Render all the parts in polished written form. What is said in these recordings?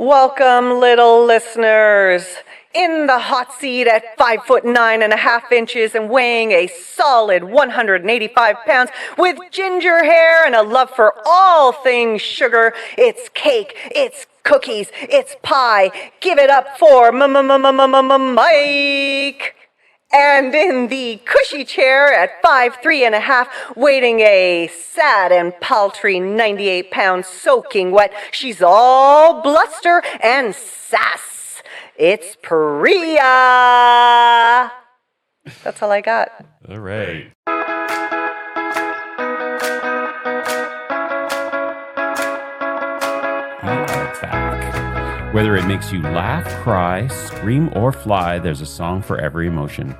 Welcome, little listeners. In the hot seat at 5'9.5" and weighing a solid 185 pounds, with ginger hair and a love for all things sugar, it's cake, it's cookies, it's pie. Give it up for Mike. And in the cushy chair at 5'3.5", weighing a sad and paltry 98 pounds, soaking wet, she's all bluster and sass. It's Priya. That's all I got. All right. We are back. Whether it makes you laugh, cry, scream, or fly, there's a song for every emotion.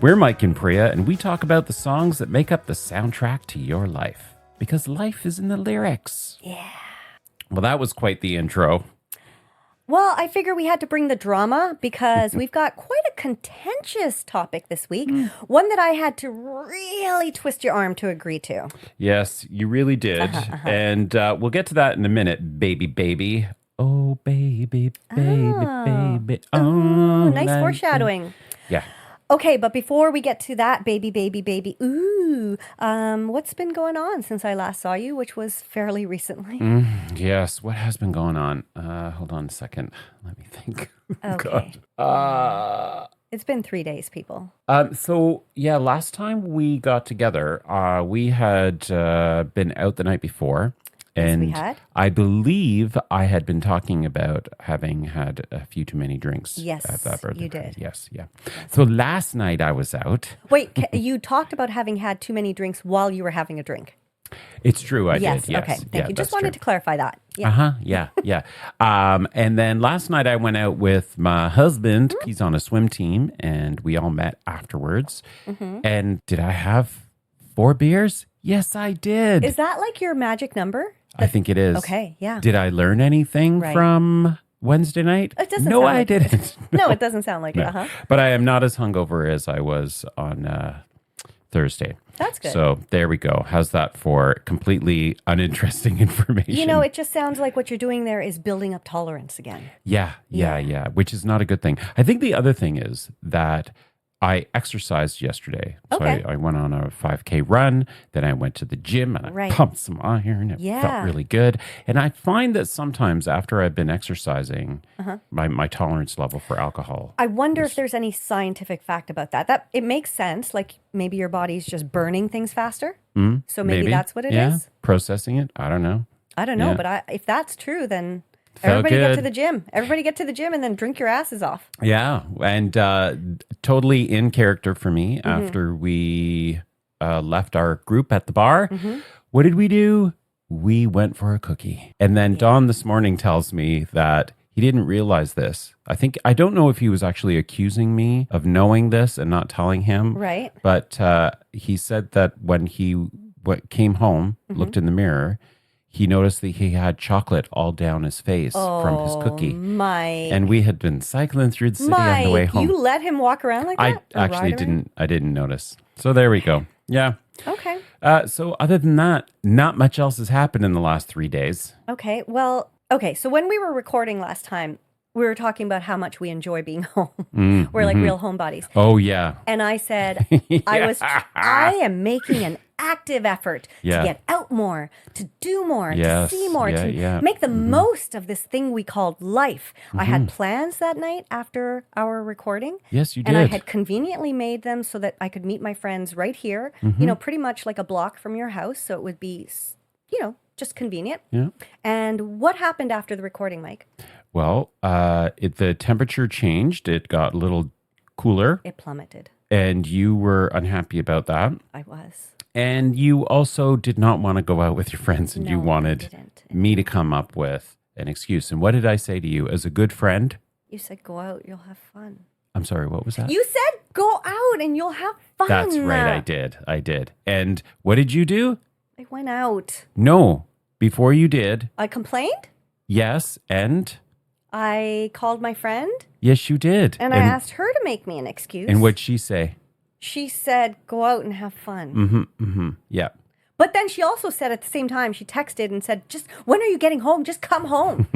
We're Mike and Priya, and we talk about the songs that make up the soundtrack to your life. Because life is in the lyrics. Yeah. Well, that was quite the intro. Well, I figure we had to bring the drama because we've got quite a contentious topic this week. One that I had to really twist your arm to agree to. Yes, you really did. And we'll get to that in a minute, baby. Oh, baby. Oh, Ooh, nice foreshadowing. Yeah. Okay, but before we get to that, baby, what's been going on since I last saw you, which was fairly recently? Yes, what has been going on? Hold on a second. Let me think. Okay. God. It's been 3 days, people. So, last time we got together, we had been out the night before. And we had. I believe I had been talking about having had a few too many drinks. Yes, at that birthday you party. did. Yes, yeah. So last night I was out. Wait, you talked about having had too many drinks while you were having a drink. It's true, I did. Yes. Okay, thank you. Just wanted to clarify that. Yeah. And then last night I went out with my husband. He's on a swim team, and we all met afterwards. And did I have 4 beers? Yes, I did. Is that like your magic number? I think it is. Okay, yeah. Did I learn anything from Wednesday night? It doesn't no, sound I like didn't. It. No, it doesn't sound like it. But I am not as hungover as I was on Thursday. That's good. So there we go. How's that for completely uninteresting information? You know, it just sounds like what you're doing there is building up tolerance again. Yeah. Which is not a good thing. I think the other thing is that I exercised yesterday. So Okay. I went on a 5K run. Then I went to the gym and I pumped some iron. It felt really good. And I find that sometimes after I've been exercising, my tolerance level for alcohol. I wonder if there's any scientific fact about that. That it makes sense. Like maybe your body's just burning things faster. So maybe that's what it is. Processing it. I don't know. Yeah. But if that's true, then Felt everybody good. get to the gym. Everybody get to the gym and then drink your asses off. Yeah. And totally in character for me after we left our group at the bar. What did we do? We went for a cookie. And then Don this morning tells me that he didn't realize this. I don't know if he was actually accusing me of knowing this and not telling him. Right. But he said that when he came home, looked in the mirror, he noticed that he had chocolate all down his face from his cookie. Mike. And we had been cycling through the city on the way home. You let him walk around like that? I actually didn't. I didn't notice. So there we go. Yeah. Okay. So other than that, not much else has happened in the last 3 days. Okay. Well, okay. So when we were recording last time, we were talking about how much we enjoy being home. We're like real homebodies. Oh, yeah. And I said, I am making an active effort to get out more, to do more, to see more, to make the most of this thing we called life. I had plans that night after our recording. Yes, you did. And I had conveniently made them so that I could meet my friends right here, pretty much like a block from your house. So it would be, just convenient. Yeah. And what happened after the recording, Mike? Well, the temperature changed. It got a little cooler. It plummeted. And you were unhappy about that. I was. And you also did not want to go out with your friends, and you wanted me to come up with an excuse. And what did I say to you as a good friend? You said, go out, you'll have fun. I'm sorry, what was that? You said, go out and you'll have fun. That's right, I did. And what did you do? I went out. No, before you did. I complained? Yes, and? I called my friend. Yes, you did. And I asked her to make me an excuse. And what'd she say? She said, go out and have fun. Yeah. But then she also said at the same time, she texted and said, when are you getting home? Just come home.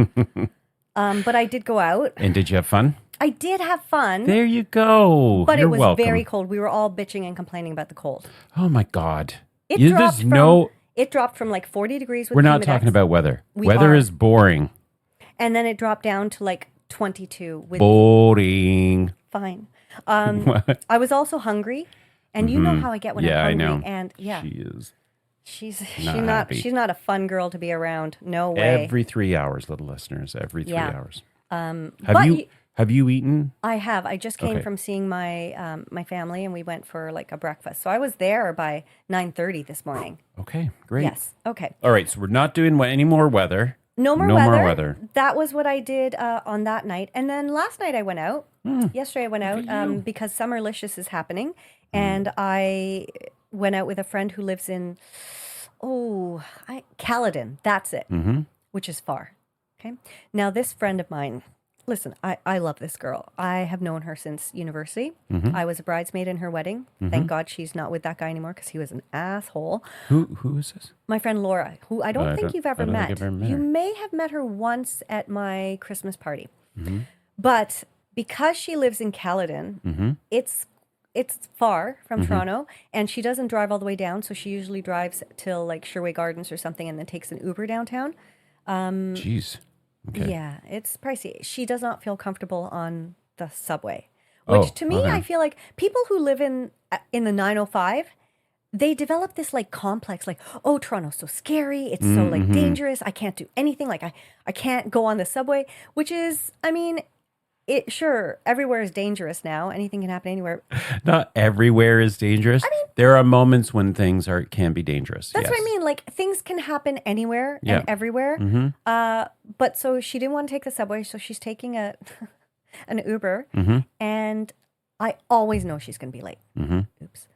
But I did go out. And did you have fun? I did have fun. There you go. But You're it was welcome. very cold. We were all bitching and complaining about the cold. Oh my God. It dropped from like 40 degrees with We're not Humidex. talking about weather. We Weather are. is boring. And then it dropped down to like 22 with Boring. fine. I was also hungry. And you know how I get when I'm hungry. I know. And She is. she's happy. she's not a fun girl to be around. No way. Every 3 hours, little listeners. Every 3 Yeah. hours. But Have you eaten? I have. I just came Okay. from seeing my my family, and we went for like a breakfast. So I was there by 9:30 this morning. Okay, great. Yes. Okay. All right, so we're not doing any more weather. No more No weather. more weather. That was what I did on that night. And then last night I went out. Yesterday I went out because Summerlicious is happening. And I went out with a friend who lives in, Caledon. That's it, which is far. Okay. Now, this friend of mine, listen, I love this girl. I have known her since university. I was a bridesmaid in her wedding. Thank God she's not with that guy anymore because he was an asshole. Who is this? My friend Laura, who I don't think you've ever I don't think met. I've ever met You her. may have met her once at my Christmas party. But because she lives in Caledon, it's far from Toronto, and she doesn't drive all the way down, so she usually drives till like Sherway Gardens or something and then takes an Uber downtown. Jeez. Okay. Yeah, it's pricey. She does not feel comfortable on the subway, which to me, okay. I feel like people who live in the 905, they develop this like complex, like, oh, Toronto's so scary. It's so like dangerous. I can't do anything. Like I can't go on the subway, which is, I mean, sure, everywhere is dangerous now. Anything can happen anywhere. Not everywhere is dangerous. There are moments when things can be dangerous. That's what I yes. mean. Like things can happen anywhere Yeah. and everywhere. But so she didn't want to take the subway, so she's taking an Uber, and I always know she's going to be late. Oops.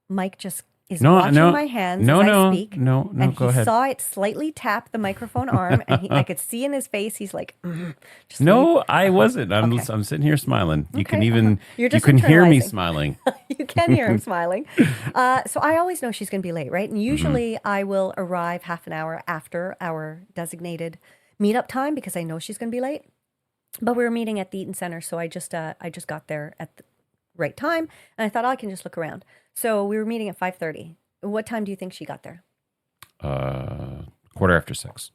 Mike just is watching my hands as I speak. No, and go he ahead. saw it slightly tap the microphone arm, and I could see in his face, he's like, just No, I wasn't. I'm sitting here smiling. You can Okay. even You're you just can hear me internalizing. smiling. You can hear him smiling. So I always know she's going to be late, right? And usually I will arrive half an hour after our designated meetup time because I know she's going to be late. But we were meeting at the Eaton Center, so I just got there at the right time, and I thought, I can just look around. So we were meeting at 5:30. What time do you think she got there? 6:15.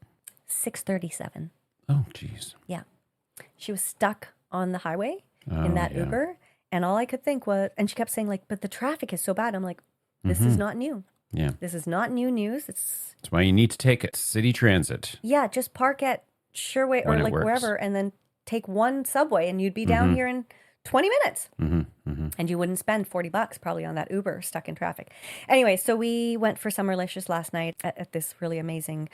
6:37. Oh, jeez. Yeah. She was stuck on the highway in Oh, that yeah. Uber, and all I could think was, and she kept saying like, but the traffic is so bad. I'm like, this is not new. Yeah. This is not new news. That's why you need to take it. City Transit. Yeah, just park at Sherway or When it like works. wherever, and then take one subway, and you'd be down here in 20 minutes. And you wouldn't spend $40 probably on that Uber stuck in traffic. Anyway, so we went for Summerlicious last night at this really amazing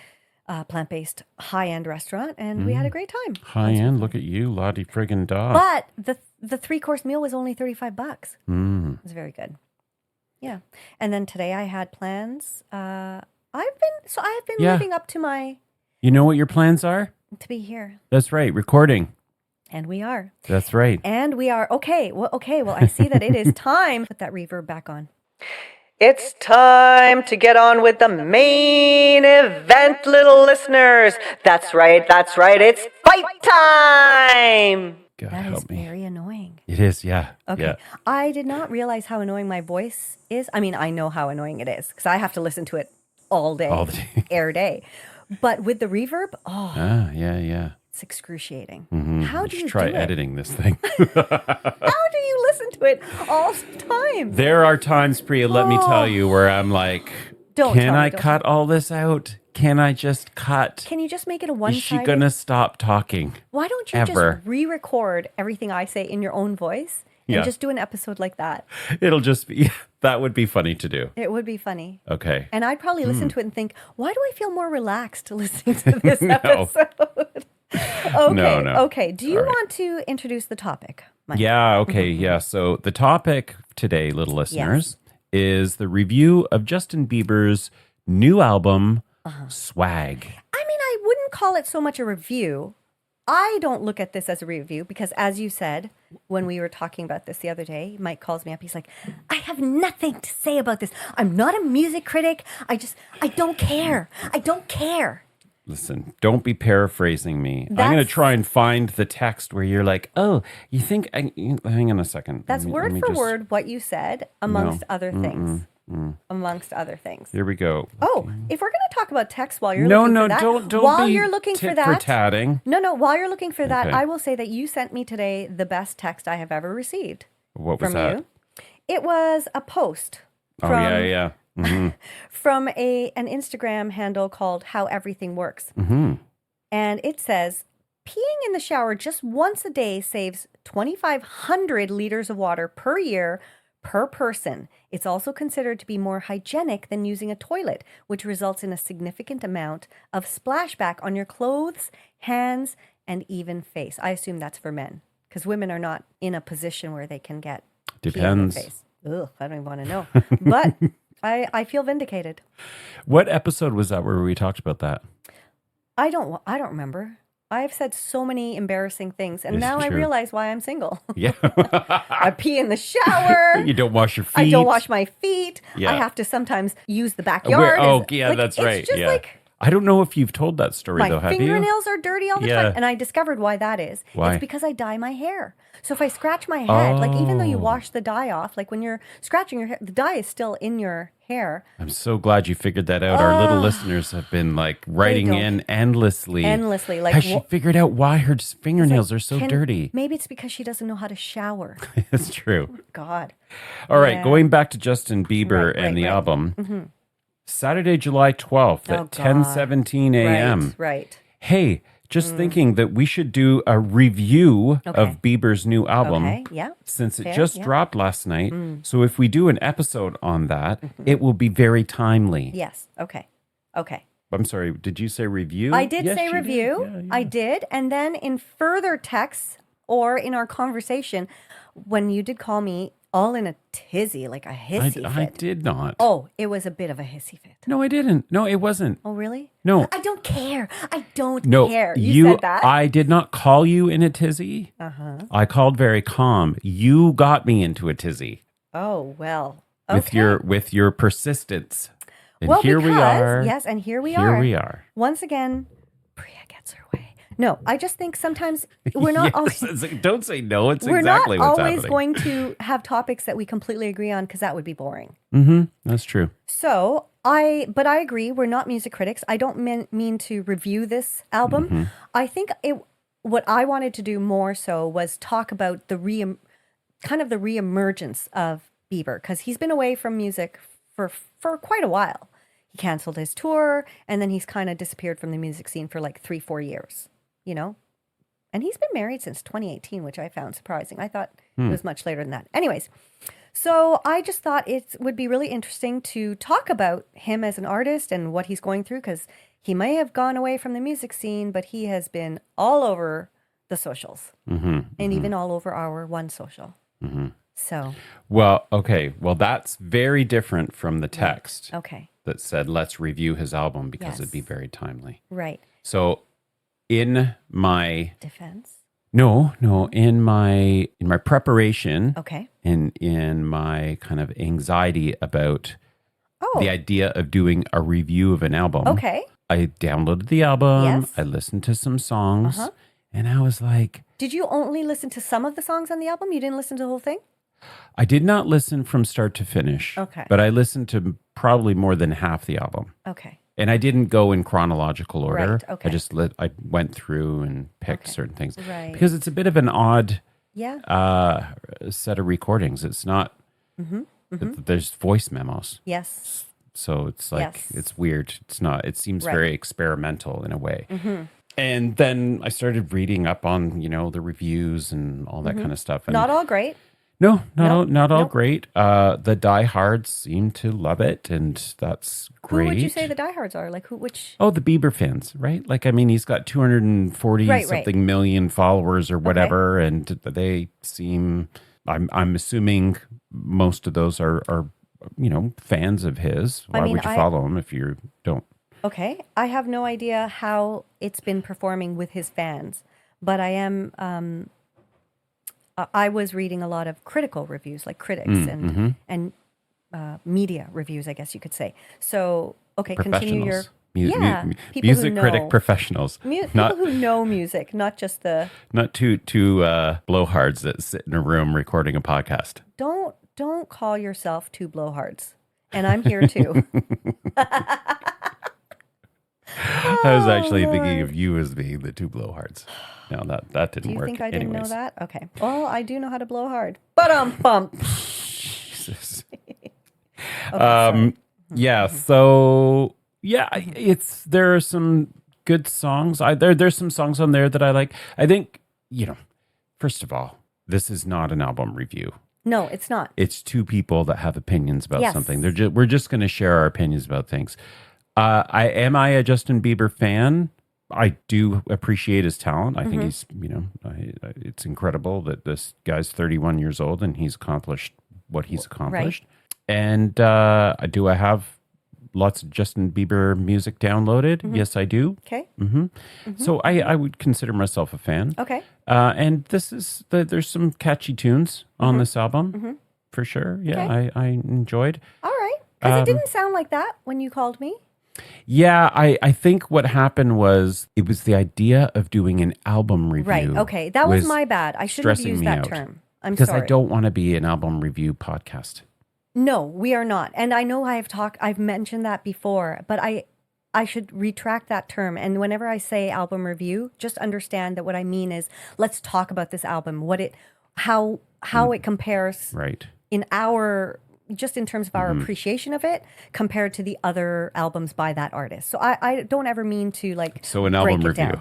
plant-based high-end restaurant, and we had a great time. High end. Look at you, Lottie friggin' dog. But the 3-course meal was only $35. It was very good. Yeah. And then today I had plans. I've been Yeah. living up to my You know what your plans are? to be here. That's right. Recording. And we are. That's right. And we are. Okay. Well, I see that it is time. Put that reverb back on. It's time to get on with the main event, little listeners. That's right. It's fight time. God That is help me. very annoying. It is. Yeah. Okay. Yeah. I did not realize how annoying my voice is. I mean, I know how annoying it is because I have to listen to it all day, All the day. air day. But with the reverb, Yeah. it's excruciating. Mm-hmm. How do you try do editing this thing? it? How do you listen to it all the time? There are times, Priya, let me tell you, where I'm like, Don't can tell me, I don't cut all this out? Can I just cut? Can you just make it a Is one-sided? she going to stop talking? Why don't you ever? just re-record everything I say in your own voice and Yeah. just do an episode like that? It'll just be, that would be funny to do. It would be funny. Okay. And I'd probably listen to it and think, why do I feel more relaxed listening to this episode? Okay. No. Okay. Do you All right. want to introduce the topic, Mike? Yeah, okay, yeah. So the topic today, little listeners, is the review of Justin Bieber's new album, Swag. I mean, I wouldn't call it so much a review. I don't look at this as a review because, as you said, when we were talking about this the other day, Mike calls me up. He's like, I have nothing to say about this. I'm not a music critic. I don't care. I don't care. Listen, don't be paraphrasing me. I'm going to try and find the text where you're like, oh, you think, hang on a second. That's word for word what you said, amongst other things. Amongst other things. Here we go. Oh, if we're going to talk about text while you're looking for that. Don't while be you're looking for tit that. for tatting. No, while you're looking for that, Okay. I will say that you sent me today the best text I have ever received. What was from that? you. It was a post Oh, from, yeah. Mm-hmm. from an Instagram handle called How Everything Works. Mm-hmm. And it says, peeing in the shower just once a day saves 2,500 liters of water per year per person. It's also considered to be more hygienic than using a toilet, which results in a significant amount of splashback on your clothes, hands, and even face. I assume that's for men, because women are not in a position where they can get pee on their face. Ugh, I don't even want to know. But I feel vindicated. What episode was that where we talked about that? I don't remember. I've said so many embarrassing things, and It's now I true. realize why I'm single. Yeah. I pee in the shower. You don't wash your feet. I don't wash my feet. Yeah. I have to sometimes use the backyard. That's right. It's just yeah. like I don't know if you've told that story though, my have you? fingernails are dirty all the Yeah. time. And I discovered why that is. Why? It's because I dye my hair. So if I scratch my head, like even though you Oh. wash the dye off, like when you're scratching your hair, the dye is still in your hair. I'm so glad you figured that out. Our little listeners have been like writing don't. in endlessly. Like, has she figured out why her fingernails are so Can- dirty? Maybe it's because she doesn't know how to shower. It's true. God. All right, Yeah. going back to Justin Bieber Right, and the right. album. Saturday, July 12th Oh, at 10:17 a.m. Right. Hey, just thinking that we should do a review of Bieber's new album. Okay. Yeah. Since it Fair, just yeah. dropped last night. So if we do an episode on that, it will be very timely. Yes. Okay. Okay. I'm sorry, did you say review? I did Yes, say you did. review. Yeah, yeah. I did. And then in further texts or in our conversation, when you did call me all in a tizzy, like a hissy I fit. did not. Oh, it was a bit of a hissy fit. No, I didn't. No, it wasn't. Oh, really? No. I don't care. I don't No, care. You said that? I did not call you in a tizzy. I called very calm. You got me into a tizzy Oh, well. with Okay. with your persistence. And well, here we because- are. Yes, and here we Here are. we are. Once again, Priya gets her way. No, I just think sometimes we're not Yes, don't say no. It's we're exactly not what's always happening. going to have topics that we completely agree on because that would be boring. That's true. So but I agree. We're not music critics. I don't mean to review this album. I think what I wanted to do more so was talk about the reemergence of Bieber, because he's been away from music for quite a while. He canceled his tour, and then he's kind of disappeared from the music scene for like 3-4 years, you know? And he's been married since 2018, which I found surprising. I thought it was much later than that. Anyways, so I just thought it would be really interesting to talk about him as an artist and what he's going through, because he may have gone away from the music scene, but he has been all over the socials and even all over our one social. So, Well, okay. Well, that's very different from the text okay. that said, let's review his album because Yes. it'd be very timely. Right. So in my Defense. in my preparation Okay. and in my kind of anxiety about Oh, the idea of doing a review of an album, okay. I downloaded the album, Yes. I listened to some songs, Uh-huh. and I was like, Did you only listen to some of the songs on the album? You didn't listen to the whole thing? I did not listen from start to finish. Okay. But I listened to probably more than half the album. Okay. And I didn't go in chronological order. Right, okay. I went through and picked Okay. certain things. Right. Because it's a bit of an odd Yeah. set of recordings. It's not, there's voice memos. Yes. So it's like, Yes. it's weird. It's not, it seems Right. very experimental in a way. And then I started reading up on, the reviews and all that kind of stuff. And Not all great. no, not all Nope. great. The diehards seem to love it, and that's great. Who would you say the diehards are? Like which? Oh, the Bieber fans, right? Like, I mean, he's got 240 Right. something million followers or whatever, and they seem. I'm assuming most of those are fans of his. Why mean, would you follow him if you don't? Okay. I have no idea how it's been performing with his fans, but I am. I was reading a lot of critical reviews, like critics and media reviews, I guess you could say. So, okay, continue your People music who critic know. professionals. People who know music, not just the... Not two blowhards that sit in a room recording a podcast. Don't call yourself two blowhards. And I'm here too. I was actually thinking of you as being the two blowhards. No, that didn't work. Do you think I didn't know anyways. that? Okay. Well, I do know how to blow hard. But bump. Jesus. Okay, Yeah. So yeah, there are some good songs. There's some songs on there that I like. I think, first of all, this is not an album review. No, it's not. It's two people that have opinions about Yes. something. We're just going to share our opinions about things. Am I a Justin Bieber fan? I do appreciate his talent. I think he's, it's incredible that this guy's 31 years old and he's accomplished what he's accomplished. Right. And do I have lots of Justin Bieber music downloaded? Yes, I do. Okay. So I would consider myself a fan. Okay. And there's some catchy tunes on this album for sure. Yeah, okay. I enjoyed. All right. Because it didn't sound like that when you called me. Yeah, I think what happened was it was the idea of doing an album review. Right. Okay. That was my bad. I shouldn't have used that term. I'm sorry. Because I don't want to be an album review podcast. No, we are not. And I know I've mentioned that before, but I should retract that term. And whenever I say album review, just understand that what I mean is let's talk about this album, how it compares just in terms of our appreciation of it compared to the other albums by that artist. So I don't ever mean to an album review.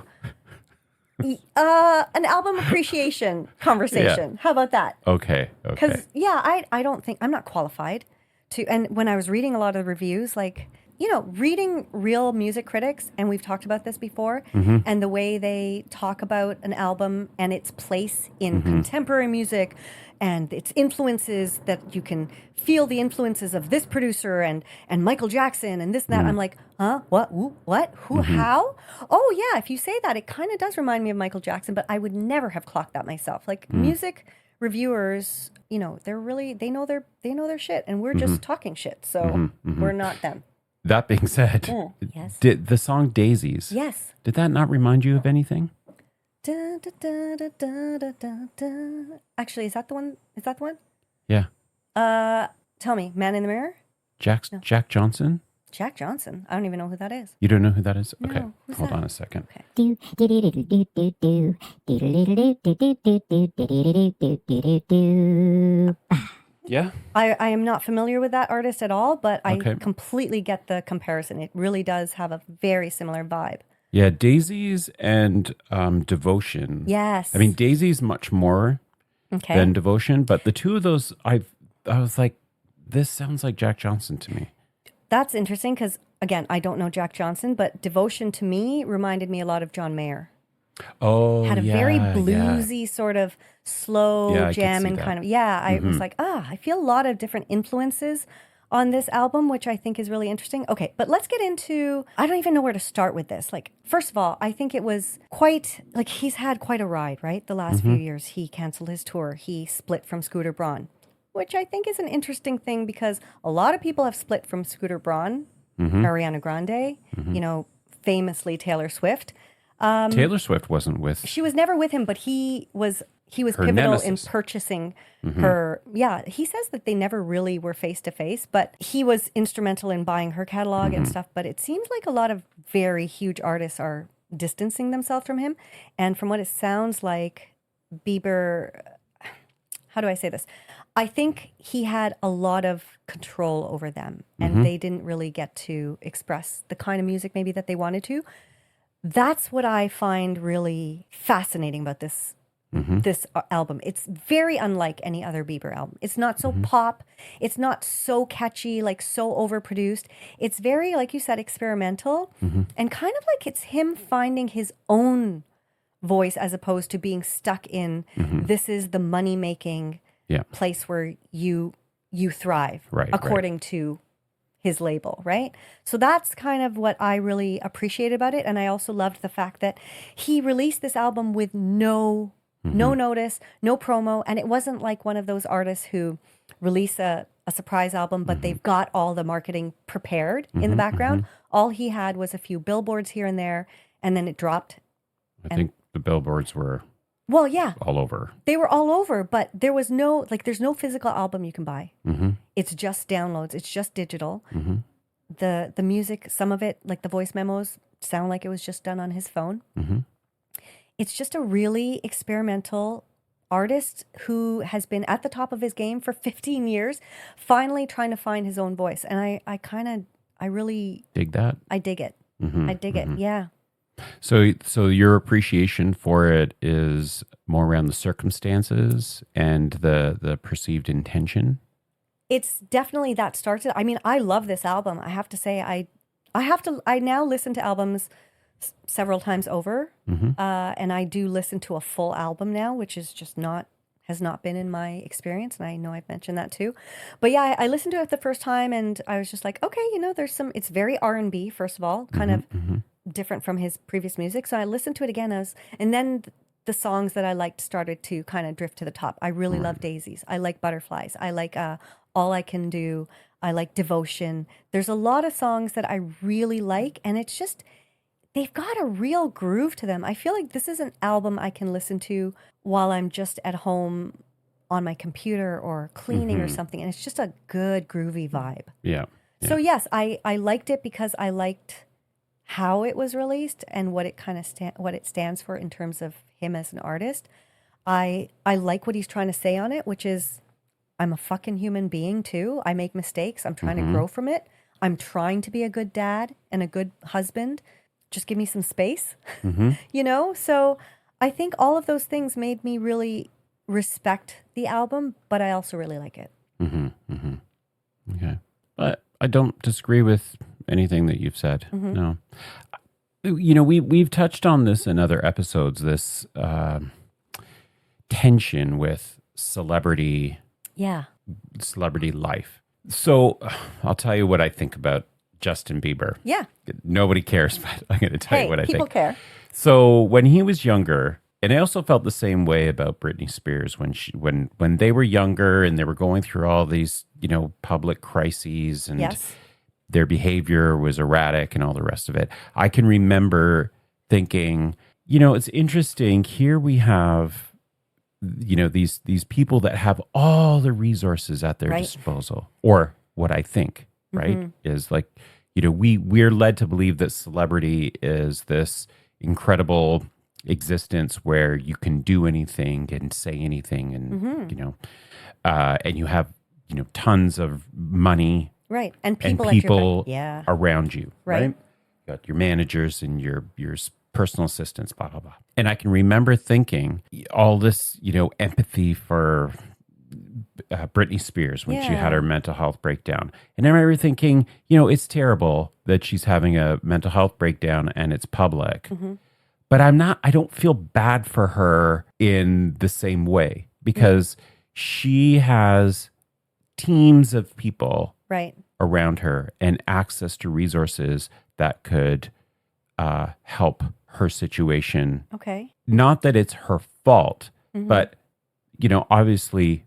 An album appreciation conversation. Yeah. How about that? Okay. Because I don't think I'm not qualified to. And when I was reading a lot of the reviews, reading real music critics, and we've talked about this before, and the way they talk about an album and its place in contemporary music and its influences, that you can feel the influences of this producer and Michael Jackson and this and that. I'm like, huh? What? Ooh, what? Who? How? Oh, yeah, if you say that, it kind of does remind me of Michael Jackson, but I would never have clocked that myself. Music reviewers, they know their shit, and we're just talking shit. So we're not them. That being said, yes. Did the song Daisies, yes, did that not remind you of anything? Da, da, da, da, da, da, da, da. Actually, is that the one? Yeah. Tell me, Man in the Mirror? Jack Johnson? Jack Johnson. I don't even know who that is. You don't know who that is? No, okay. who's Hold that? on a second. Okay. Yeah. I am not familiar with that artist at all, but I completely get the comparison. It really does have a very similar vibe. Yeah, Daisies and Devotion. Yes. I mean, Daisy's much more than Devotion, but the two of those, I was like, this sounds like Jack Johnson to me. That's interesting because, again, I don't know Jack Johnson, but Devotion to me reminded me a lot of John Mayer. Oh, had a very bluesy sort of slow jamming kind of. Yeah, I was like, I feel a lot of different influences on this album, which I think is really interesting. Okay, but let's get into, I don't even know where to start with this. First of all, I think it was quite, he's had quite a ride, right? The last few years, he canceled his tour. He split from Scooter Braun, which I think is an interesting thing because a lot of people have split from Scooter Braun, Ariana Grande, famously Taylor Swift. Taylor Swift wasn't with. She was never with him, but he was pivotal nemesis. in purchasing her. Yeah, he says that they never really were face to face, but he was instrumental in buying her catalog and stuff. But it seems like a lot of very huge artists are distancing themselves from him. And from what it sounds like, Bieber, how do I say this? I think he had a lot of control over them, and they didn't really get to express the kind of music maybe that they wanted to. That's what I find really fascinating about this album. It's very unlike any other Bieber album. It's not so pop. It's not so catchy, so overproduced. It's very, like you said, experimental and kind of like it's him finding his own voice as opposed to being stuck in this is the money-making place where you thrive, according to his label, right? So that's kind of what I really appreciated about it. And I also loved the fact that he released this album with no No notice, no promo. And it wasn't like one of those artists who release a surprise album, but they've got all the marketing prepared in the background. All he had was a few billboards here and there, and then it dropped. I think the billboards were all over. They were all over, but there was there's no physical album you can buy. It's just downloads. It's just digital. The music, some of it, like the voice memos, sound like it was just done on his phone. It's just a really experimental artist who has been at the top of his game for 15 years, finally trying to find his own voice. And I really dig that. I dig it. I dig it. Yeah. So your appreciation for it is more around the circumstances and the perceived intention. It's definitely that starts it. I mean, I love this album. I have to say, I now listen to albums several times over, and I do listen to a full album now, which is just has not been in my experience, and I know I've mentioned that too. But yeah, I listened to it the first time, and I was just like, okay, it's very R&B, first of all, kind of different from his previous music. So I listened to it again, and then the songs that I liked started to kind of drift to the top. I really love Daisies. I like Butterflies. I like All I Can Do. I like Devotion. There's a lot of songs that I really like, and it's just, they've got a real groove to them. I feel like this is an album I can listen to while I'm just at home on my computer or cleaning or something. And it's just a good, groovy vibe. Yeah. So yes, I liked it because I liked how it was released and what it kind of what it stands for in terms of him as an artist. I like what he's trying to say on it, which is, I'm a fucking human being too. I make mistakes. I'm trying to grow from it. I'm trying to be a good dad and a good husband. Just give me some space, So I think all of those things made me really respect the album, but I also really like it. Okay. But I don't disagree with anything that you've said. No. We've touched on this in other episodes, this tension with celebrity life. So I'll tell you what I think about Justin Bieber. Yeah. Nobody cares, but I'm going to tell you what I think. People care. So when he was younger, and I also felt the same way about Britney Spears when they were younger and they were going through all these, public crises and their behavior was erratic and all the rest of it. I can remember thinking, it's interesting. Here we have, these people that have all the resources at their disposal, or what I think. Right? Is like, we're led to believe that celebrity is this incredible existence where you can do anything and say anything and, and you have, tons of money. Right. And people around you. Right. You got your managers and your personal assistants, blah, blah, blah. And I can remember thinking all this, empathy for Britney Spears when she had her mental health breakdown. And I remember thinking, it's terrible that she's having a mental health breakdown and it's public. But I don't feel bad for her in the same way because she has teams of people around her and access to resources that could help her situation. Okay. Not that it's her fault, but, obviously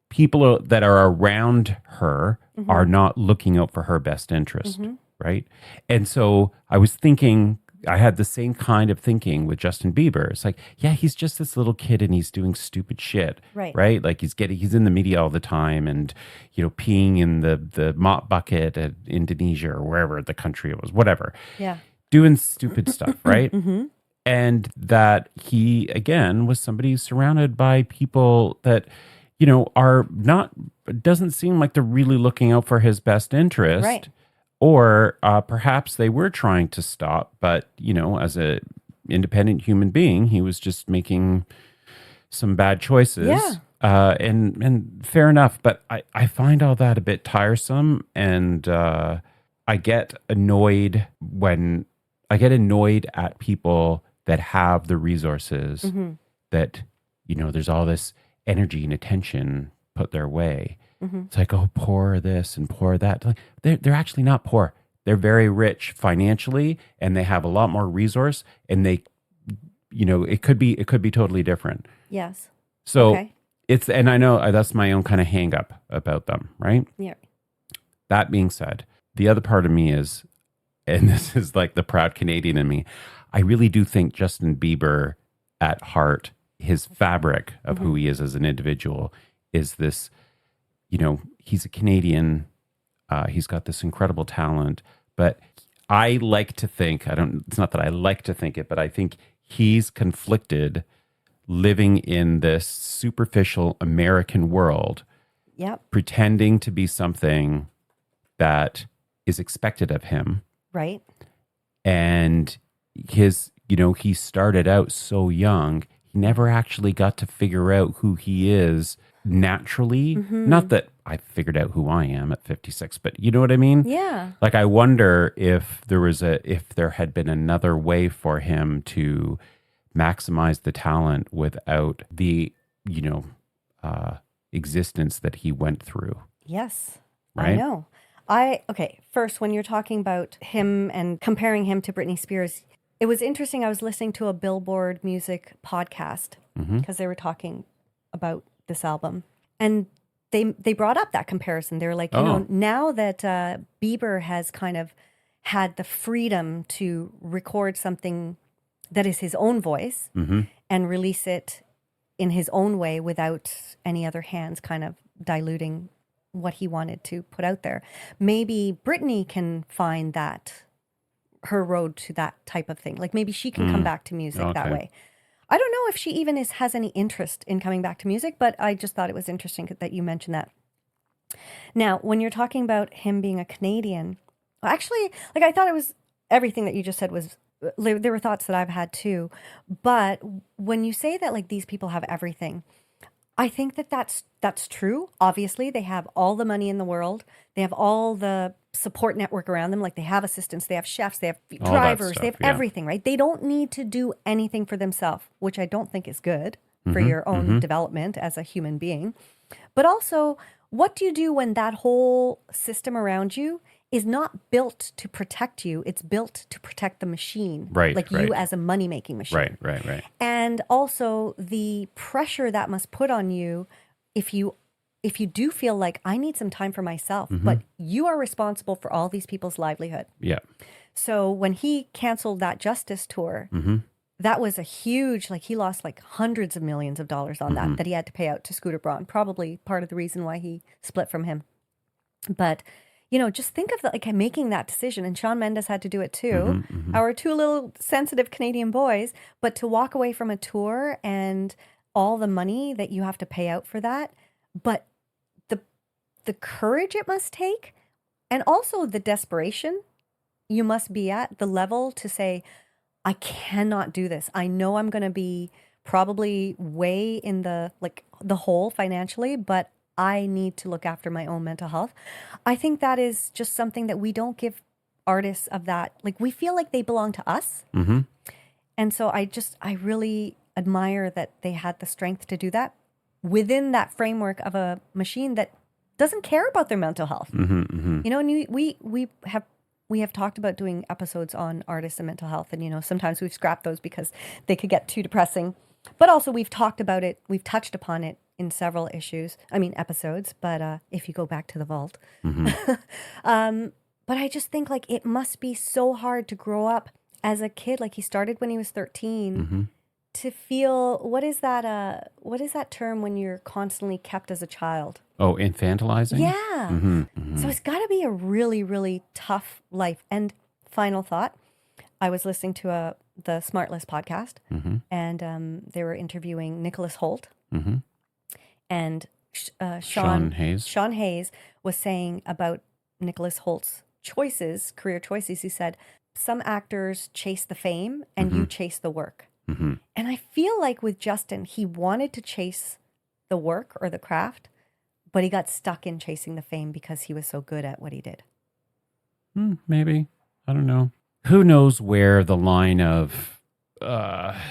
people that are around her are not looking out for her best interest, right? And so I was thinking, I had the same kind of thinking with Justin Bieber. It's like, yeah, he's just this little kid and he's doing stupid shit, right? Like he's in the media all the time and, peeing in the mop bucket at Indonesia or wherever the country it was, whatever. Yeah. Doing stupid stuff, right? And that he, again, was somebody surrounded by people that, are not, doesn't seem like they're really looking out for his best interest. Right. Or perhaps they were trying to stop, but, as a independent human being, he was just making some bad choices. Yeah. And fair enough. But I find all that a bit tiresome. And I get annoyed at people that have the resources that, there's all this energy and attention put their way. It's like, oh, poor this and poor that. Like, they're actually not poor. They're very rich financially and they have a lot more resource and they it could be totally different. Yes. So Okay. and I know that's my own kind of hang up about them, right? Yeah. That being said, the other part of me is, and this is like the proud Canadian in me, I really do think Justin Bieber at heart, his fabric of who he is as an individual is this, he's a Canadian. He's got this incredible talent, but I like to think, it's not that I like to think it, but I think he's conflicted living in this superficial American world, Yep. pretending to be something that is expected of him. Right. And he started out so young, he never actually got to figure out who he is naturally. Not that I figured out who I am at 56, but you know what I mean? Yeah. Like, I wonder if there had been another way for him to maximize the talent without the, existence that he went through. Yes. Right? I know. Okay, first, when you're talking about him and comparing him to Britney Spears, it was interesting. I was listening to a Billboard music podcast because they were talking about this album. And they brought up that comparison. They were like, now that Bieber has kind of had the freedom to record something that is his own voice and release it in his own way without any other hands kind of diluting what he wanted to put out there. Maybe Britney can find her road to that type of thing. Like maybe she can come back to music that way. I don't know if she even has any interest in coming back to music, but I just thought it was interesting that you mentioned that. Now, when you're talking about him being a Canadian, actually, like I thought it was everything that you just said was, there were thoughts that I've had too. But when you say that like these people have everything, I think that's true. Obviously, they have all the money in the world. They have all the support network around them. Like they have assistants, they have chefs, they have drivers, they have everything, right? They don't need to do anything for themselves, which I don't think is good for your own development as a human being. But also, what do you do when that whole system around you is not built to protect you? It's built to protect the machine, right? You as a money-making machine. Right. And also the pressure that must put on you if you do feel like I need some time for myself, but you are responsible for all these people's livelihood. Yeah. So when he canceled that Justice tour, that was a huge, like he lost like hundreds of millions of dollars on that he had to pay out to Scooter Braun. Probably part of the reason why he split from him. But just think of making that decision. And Shawn Mendes had to do it too. Our two little sensitive Canadian boys, but to walk away from a tour and all the money that you have to pay out for that, but the courage it must take, and also the desperation you must be at, the level to say, I cannot do this. I know I'm going to be probably way in the hole financially, but I need to look after my own mental health. I think that is just something that we don't give artists of that. Like we feel like they belong to us. And so I really admire that they had the strength to do that within that framework of a machine that doesn't care about their mental health. And we have talked about doing episodes on artists and mental health. And, sometimes we've scrapped those because they could get too depressing. But also we've talked about it. We've touched upon it in several episodes. But if you go back to the vault. But I just think like it must be so hard to grow up as a kid. Like he started when he was 13 to feel, what is that term when you're constantly kept as a child? Oh, infantilizing? Yeah. So it's got to be a really, really tough life. And final thought, I was listening to the Smart List podcast, and they were interviewing Nicholas Hoult. And Sean Hayes was saying about Nicholas Holt's career choices. He said, some actors chase the fame and you chase the work. And I feel like with Justin, he wanted to chase the work or the craft, but he got stuck in chasing the fame because he was so good at what he did. Maybe. I don't know. Who knows where the line of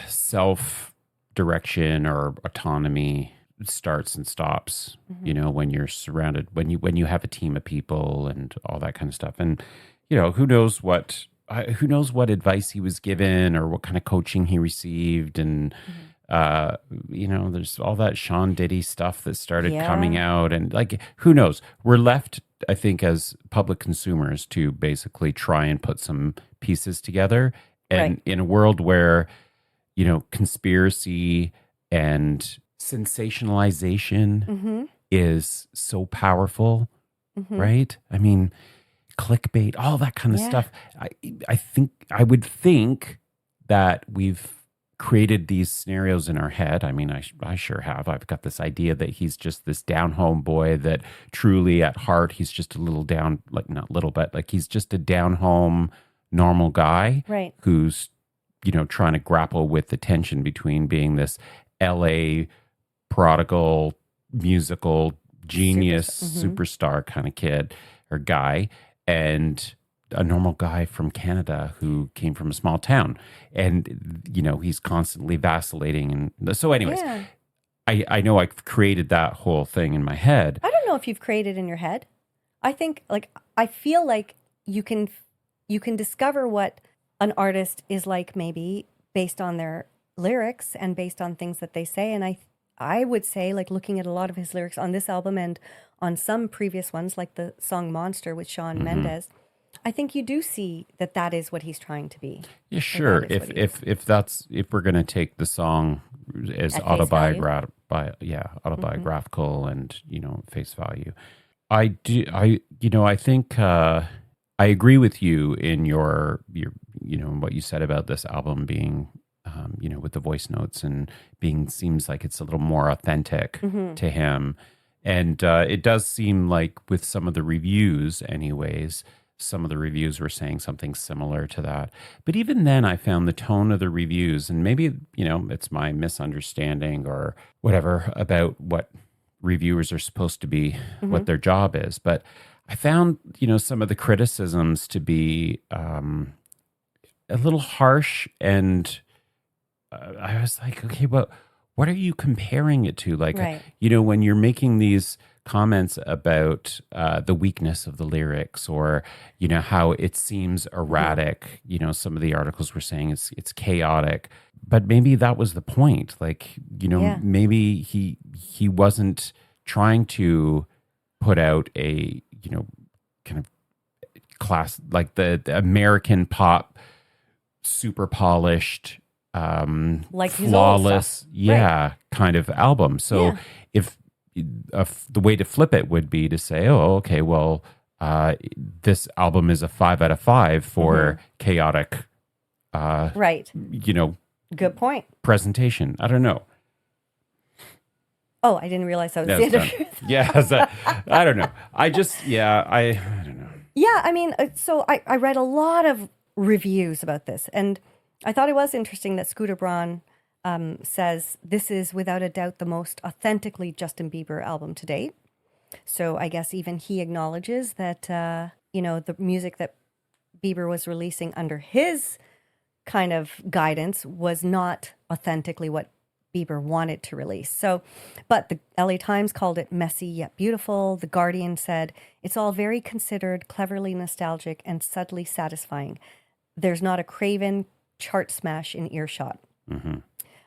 self-direction or autonomy starts and stops, when you're surrounded, when you have a team of people and all that kind of stuff. And, who knows what who knows what advice he was given or what kind of coaching he received. And, there's all that Sean Diddy stuff that started coming out. And like, who knows? We're left, I think, as public consumers to basically try and put some pieces together. And in a world where, conspiracy and sensationalization is so powerful, right? I mean, clickbait, all that kind of stuff. I would think that we've created these scenarios in our head. I mean, I sure have. I've got this idea that he's just this down home boy, that truly at heart, he's just a little down, like not little, but like he's just a down home, normal guy who's, trying to grapple with the tension between being this LA prodigal, musical genius, superstar kind of kid or guy, and a normal guy from Canada who came from a small town. And, he's constantly vacillating. And so anyways, I know I've created that whole thing in my head. I don't know if you've created in your head. I think I feel like you can discover what an artist is like, maybe based on their lyrics and based on things that they say. And I would say, like, looking at a lot of his lyrics on this album and on some previous ones, like the song Monster with Shawn Mendes, I think you do see that is what he's trying to be. Yeah, sure. If we're going to take the song as autobiographical and, face value. I think I agree with you in your what you said about this album being, with the voice notes and seems like it's a little more authentic to him. And it does seem like with some of the reviews anyways, some of the reviews were saying something similar to that. But even then I found the tone of the reviews, and maybe, it's my misunderstanding or whatever about what reviewers are supposed to be, what their job is. But I found, some of the criticisms to be a little harsh, and I was like, okay, well, what are you comparing it to? Like, when you're making these comments about the weakness of the lyrics, or, how it seems erratic, some of the articles were saying it's chaotic, but maybe that was the point. Like, maybe he wasn't trying to put out a, kind of class, like the American pop, super polished, like flawless, kind of album. So if the way to flip it would be to say, oh, okay, well, this album is a 5 out of 5 for chaotic, good point. Presentation. I don't know. Oh, I didn't realize that was the end of your I don't know. I don't know. Yeah, I mean, so I read a lot of reviews about this, and I thought it was interesting that Scooter Braun says this is without a doubt the most authentically Justin Bieber album to date. So I guess even he acknowledges that, the music that Bieber was releasing under his kind of guidance was not authentically what Bieber wanted to release. So, but the LA Times called it messy yet beautiful. The Guardian said it's all very considered, cleverly nostalgic, and subtly satisfying. There's not a craven chart smash in earshot.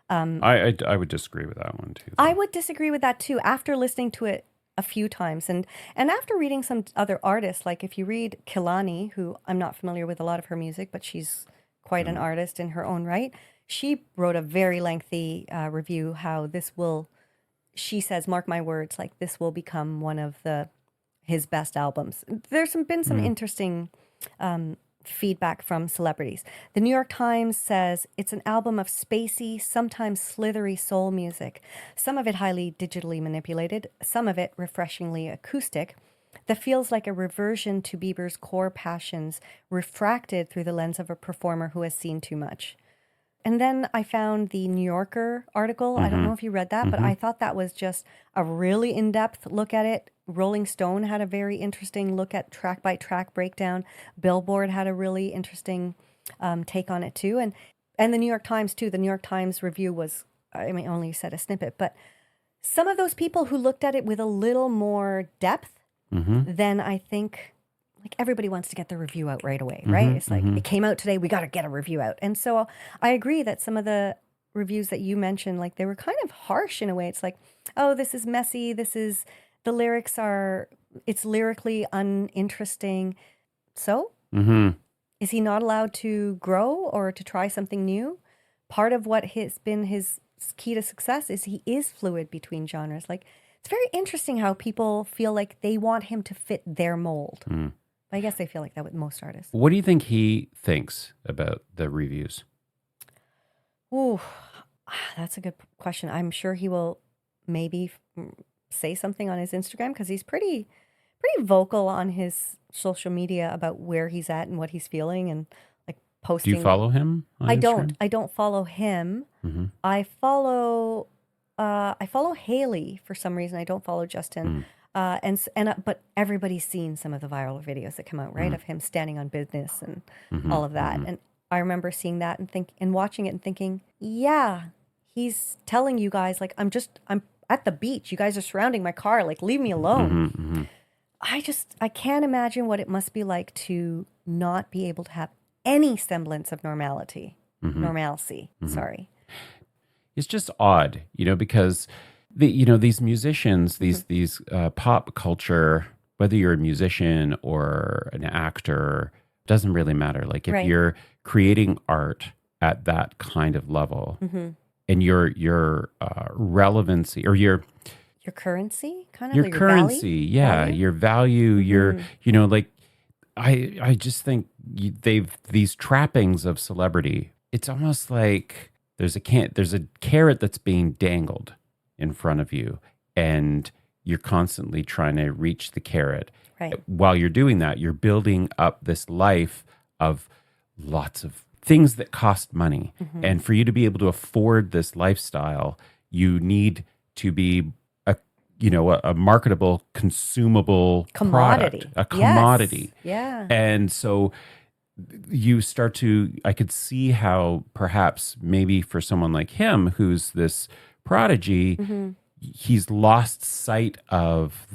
I would disagree with that one too. I would disagree with that too. After listening to it a few times, and after reading some other artists, like if you read Kehlani, who I'm not familiar with a lot of her music, but she's quite an artist in her own right. She wrote a very lengthy review how this will, she says, mark my words, like this will become one of his best albums. There's been some interesting feedback from celebrities. The New York Times says it's an album of spacey, sometimes slithery soul music, some of it highly digitally manipulated, some of it refreshingly acoustic, that feels like a reversion to Bieber's core passions refracted through the lens of a performer who has seen too much. And then I found the New Yorker article. I don't know if you read that, but I thought that was just a really in-depth look at it. Rolling Stone had a very interesting look at track-by-track breakdown. Billboard had a really interesting take on it too. And the New York Times too. The New York Times review was, I mean, only said a snippet, but some of those people who looked at it with a little more depth than I think like everybody wants to get the review out right away, right? It's like, it came out today, we got to get a review out. And so I agree that some of the reviews that you mentioned, like they were kind of harsh in a way. It's like, oh, this is messy. The lyrics it's lyrically uninteresting. So is he not allowed to grow or to try something new? Part of what has been his key to success is he is fluid between genres. Like, it's very interesting how people feel like they want him to fit their mold. I guess they feel like that with most artists. What do you think he thinks about the reviews? Ooh, that's a good question. I'm sure he will maybe say something on his Instagram because he's pretty vocal on his social media about where he's at and what he's feeling and like posting. Do you follow him on Instagram? I don't follow him. I follow Haley for some reason. I don't follow Justin. But everybody's seen some of the viral videos that come out, right? Of him standing on business and all of that. And I remember seeing that and watching it and thinking, yeah, he's telling you guys, like, I'm at the beach. You guys are surrounding my car. Like, leave me alone. I can't imagine what it must be like to not be able to have any semblance of normalcy. Sorry. It's just odd, because these musicians, these pop culture, whether you're a musician or an actor, doesn't really matter. Like if you're creating art at that kind of level, and your relevancy or your currency, kind of your like currency, value? your value, your like I just think they've these trappings of celebrity. It's almost like there's a carrot that's being dangled in front of you, and you're constantly trying to reach the carrot. Right. While you're doing that, you're building up this life of lots of things that cost money. And for you to be able to afford this lifestyle, you need to be a marketable, consumable commodity. Product, a commodity. Yes. Yeah. And so you start to, I could see how perhaps maybe for someone like him, who's this prodigy, he's lost sight of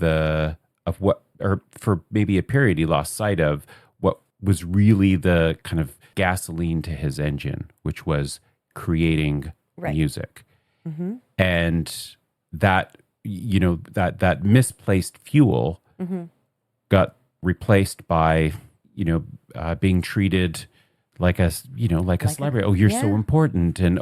what, or for maybe a period, he lost sight of what was really the kind of gasoline to his engine, which was creating music. And that, that misplaced fuel got replaced by, being treated like a celebrity. Oh, you're so important. And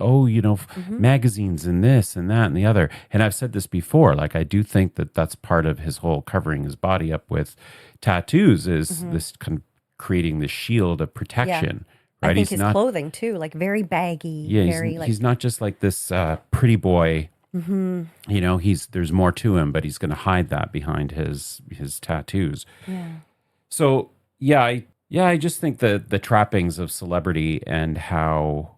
magazines and this and that and the other. And I've said this before, like, I do think that that's part of his whole covering his body up with tattoos is this kind of creating this shield of protection. Right? I think his clothing too, like very baggy. Yeah, he's not just like this pretty boy. There's more to him, but he's going to hide that behind his tattoos. Yeah. So I just think the trappings of celebrity and how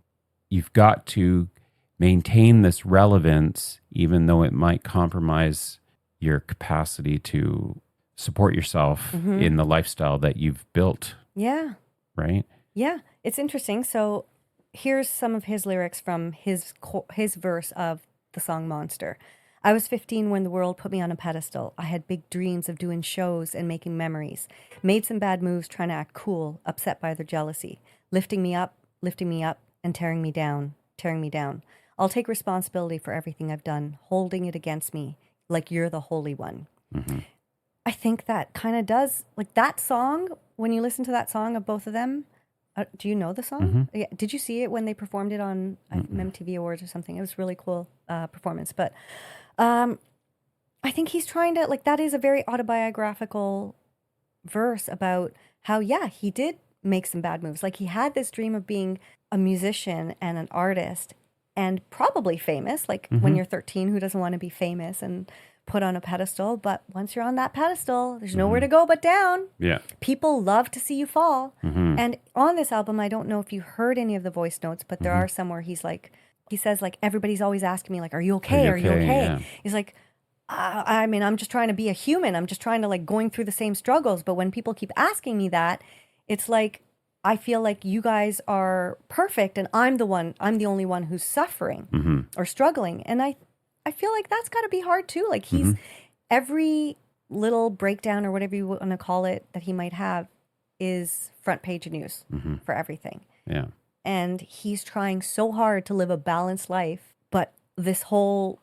you've got to maintain this relevance, even though it might compromise your capacity to support yourself in the lifestyle that you've built. Yeah. Right? Yeah. It's interesting. So here's some of his lyrics from his verse of the song Monster. I was 15 when the world put me on a pedestal. I had big dreams of doing shows and making memories. Made some bad moves trying to act cool, upset by their jealousy. Lifting me up, and tearing me down. I'll take responsibility for everything I've done, holding it against me like you're the Holy One. I think that kind of does, like that song, when you listen to that song of both of them, do you know the song? Yeah. Did you see it when they performed it on MTV Awards or something? It was really cool performance. But I think he's trying to, like, that is a very autobiographical verse about how, he did make some bad moves. Like, he had this dream of being a musician and an artist and probably famous. Like, when you're 13, who doesn't want to be famous and put on a pedestal? But once you're on that pedestal, there's nowhere to go but down. Yeah. People love to see you fall. And on this album, I don't know if you heard any of the voice notes, but there are some where he says, like, everybody's always asking me, like, are you okay? Are you okay? Yeah. He's like, I mean, I'm just trying to be a human. I'm just trying to, like, going through the same struggles. But when people keep asking me that, it's like, I feel like you guys are perfect and I'm the only one who's suffering or struggling. And I feel like that's got to be hard too. Like, he's every little breakdown or whatever you want to call it that he might have, is front page news for everything. Yeah. And he's trying so hard to live a balanced life, but this whole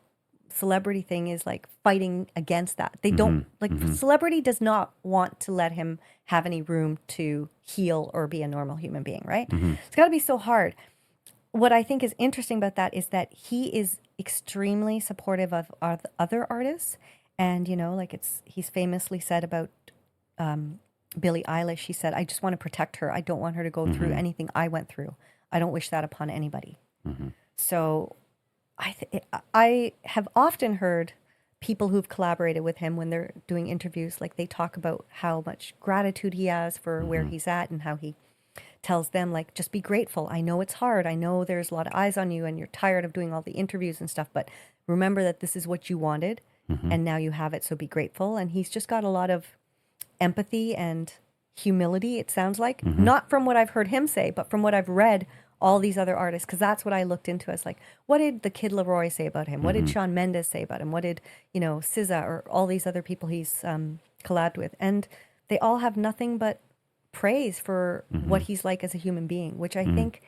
celebrity thing is like fighting against that. They don't celebrity does not want to let him have any room to heal or be a normal human being, right? It's got to be so hard. What I think is interesting about that is that he is extremely supportive of other artists, and like he's famously said about Billie Eilish. He said, "I just want to protect her. I don't want her to go through anything I went through. I don't wish that upon anybody." So I have often heard people who've collaborated with him when they're doing interviews, like they talk about how much gratitude he has for where he's at and how he tells them, like, just be grateful. I know it's hard. I know there's a lot of eyes on you and you're tired of doing all the interviews and stuff, but remember that this is what you wanted and now you have it. So be grateful. And he's just got a lot of empathy and humility, it sounds like, not from what I've heard him say, but from what I've read all these other artists, because that's what I looked into as like, what did the Kid Laroi say about him? What did Shawn Mendes say about him? What did, SZA or all these other people he's collabed with? And they all have nothing but praise for what he's like as a human being, which I think